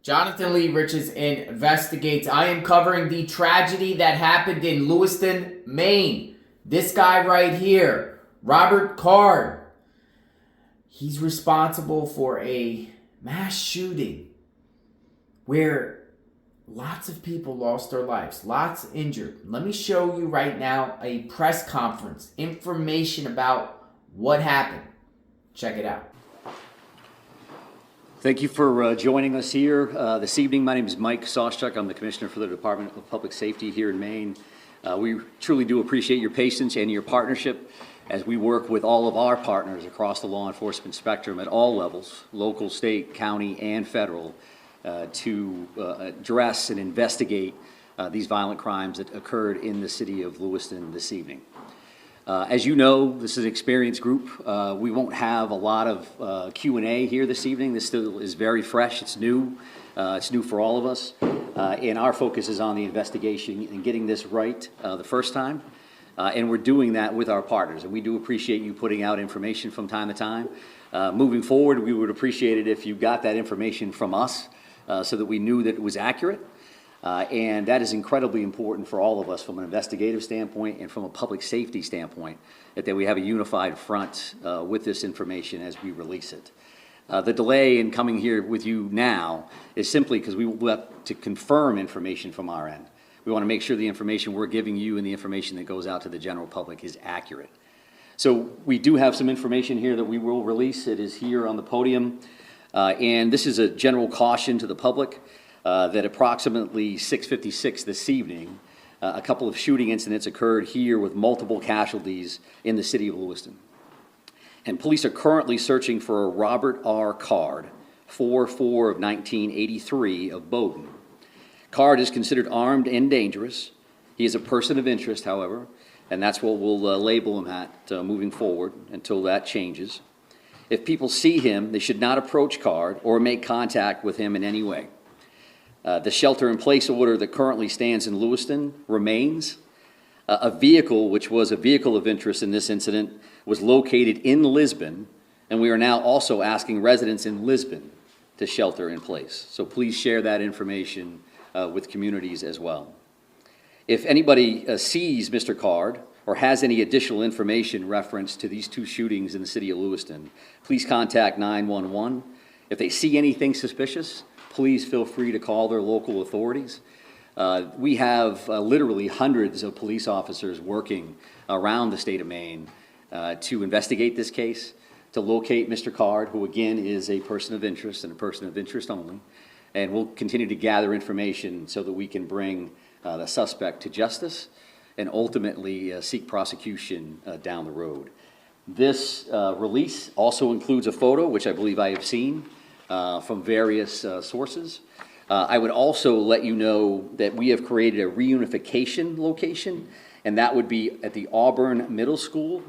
Jonathan Lee Riches investigates. I am covering the tragedy that happened in Lewiston, Maine. This guy right here, Robert Card, he's responsible for a mass shooting where lots of people lost their lives, lots injured. Let me show you right now a press conference, information about what happened. Check it out. Thank you for joining us here this evening. My name is Mike Sawchuk. I'm the Commissioner for the Department of Public Safety here in Maine. We truly do appreciate your patience and your partnership as we work with all of our partners across the law enforcement spectrum at all levels, local, state, county, and federal, to address and investigate these violent crimes that occurred in the city of Lewiston this evening. As you know, this is an experienced group. We won't have a lot of Q&A here this evening. This still is very fresh. It's new. It's new for all of us. And our focus is on the investigation and getting this right the first time. And we're doing that with our partners. And we do appreciate you putting out information from time to time. Moving forward, we would appreciate it if you got that information from us so that we knew that it was accurate. And that is incredibly important for all of us from an investigative standpoint and from a public safety standpoint, that we have a unified front with this information as we release it. The delay in coming here with you now is simply because we have to confirm information from our end. We want to make sure the information we're giving you and the information that goes out to the general public is accurate. So we do have some information here that we will release. It is here on the podium. And this is a general caution to the public. That approximately 6:56 this evening, a couple of shooting incidents occurred here with multiple casualties in the city of Lewiston. And police are currently searching for a Robert R. Card, 4/4 of 1983 of Bowdoin. Card is considered armed and dangerous. He is a person of interest, however, and that's what we'll label him at moving forward until that changes. If people see him, they should not approach Card or make contact with him in any way. The shelter-in-place order that currently stands in Lewiston remains. A vehicle, which was a vehicle of interest in this incident, was located in Lisbon, and we are now also asking residents in Lisbon to shelter in place. So please share that information with communities as well. If anybody sees Mr. Card or has any additional information reference to these two shootings in the city of Lewiston, please contact 911. If they see anything suspicious, please feel free to call their local authorities. We have literally hundreds of police officers working around the state of Maine to investigate this case, to locate Mr. Card, who again is a person of interest and a person of interest only. And we'll continue to gather information so that we can bring the suspect to justice and ultimately seek prosecution down the road. This release also includes a photo, which I believe I have seen, from various sources. I would also let you know that we have created a reunification location, and that would be at the Auburn Middle School,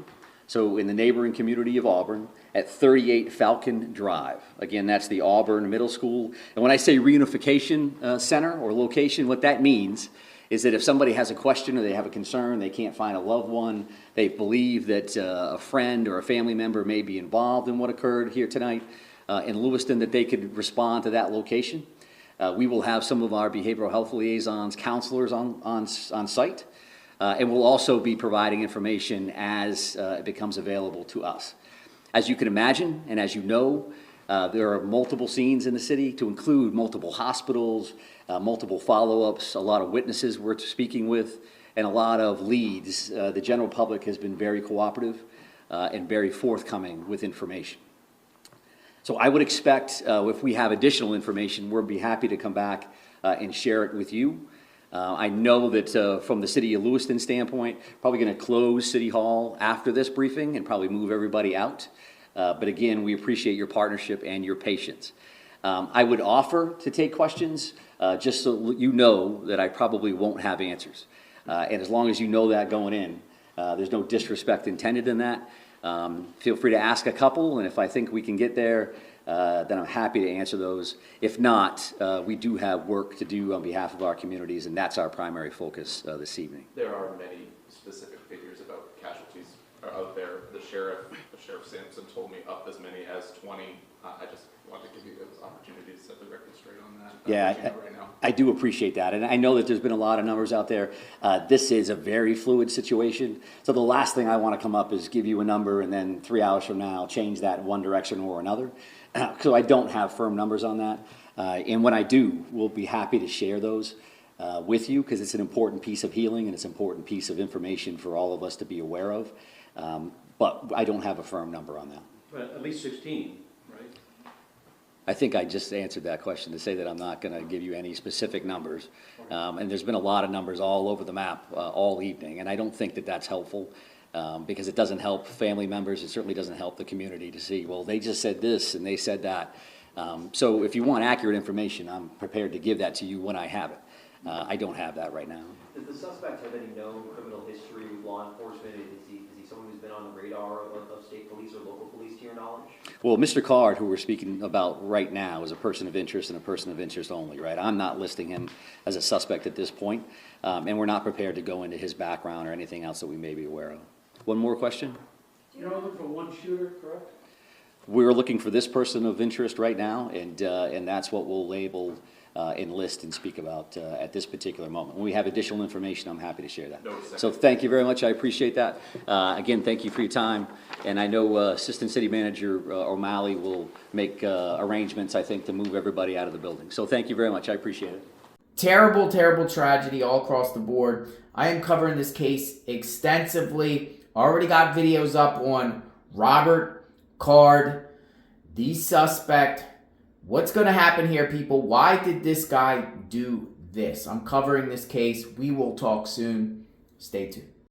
so in the neighboring community of Auburn, at 38 Falcon Drive. Again, that's the Auburn Middle School. And when I say reunification center or location, what that means is that if somebody has a question or they have a concern, they can't find a loved one, they believe that a friend or a family member may be involved in what occurred here tonight, in Lewiston, that they could respond to that location. We will have some of our behavioral health liaisons, counselors on site, and we'll also be providing information as it becomes available to us. As you can imagine, and as you know, there are multiple scenes in the city to include multiple hospitals, multiple follow-ups, a lot of witnesses we're speaking with, and a lot of leads. The general public has been very cooperative and very forthcoming with information. So I would expect if we have additional information, we'll be happy to come back and share it with you. I know that from the city of Lewiston standpoint, probably going to close City Hall after this briefing and probably move everybody out. But again, we appreciate your partnership and your patience. I would offer to take questions just so you know that I probably won't have answers. And as long as you know that going in, there's no disrespect intended in that. Feel free to ask a couple, and if I think we can get there, then I'm happy to answer those. If not, we do have work to do on behalf of our communities, and that's our primary focus this evening. There are many specific figures about casualties out there. Sheriff Sampson told me up as many as 20. I just want to give you this opportunity to set the record straight on that. that. Yeah, What you know right now. I do appreciate that. And I know that there's been a lot of numbers out there. This is a very fluid situation. So the last thing I want to come up is give you a number and then 3 hours from now change that in one direction or another. So I don't have firm numbers on that. And when I do, we'll be happy to share those with you because it's an important piece of healing and it's an important piece of information for all of us to be aware of. But I don't have a firm number on that. But at least 16, right? I think I just answered that question to say that I'm not going to give you any specific numbers. And there's been a lot of numbers all over the map all evening, and I don't think that that's helpful because it doesn't help family members. It certainly doesn't help the community to see, well, they just said this and they said that. So if you want accurate information, I'm prepared to give that to you when I have it. I don't have that right now. Does the suspect have any known criminal history with law enforcement? Is he someone who's been on the radar of state police or local police, to your knowledge? Well, Mr. Card, who we're speaking about right now, is a person of interest and a person of interest only, right? I'm not listing him as a suspect at this point, and we're not prepared to go into his background or anything else that we may be aware of. One more question? You're only looking for one shooter, correct? We're looking for this person of interest right now, and that's what we'll label and list and speak about at this particular moment. When we have additional information, I'm happy to share that. So thank you very much. I appreciate that. Again, thank you for your time. And I know Assistant City Manager O'Malley will make arrangements, I think, to move everybody out of the building. So thank you very much. I appreciate it. Terrible, terrible tragedy all across the board. I am covering this case extensively. Already got videos up on Robert Card, the suspect. What's going to happen here, people? Why did this guy do this? I'm covering this case. We will talk soon. Stay tuned.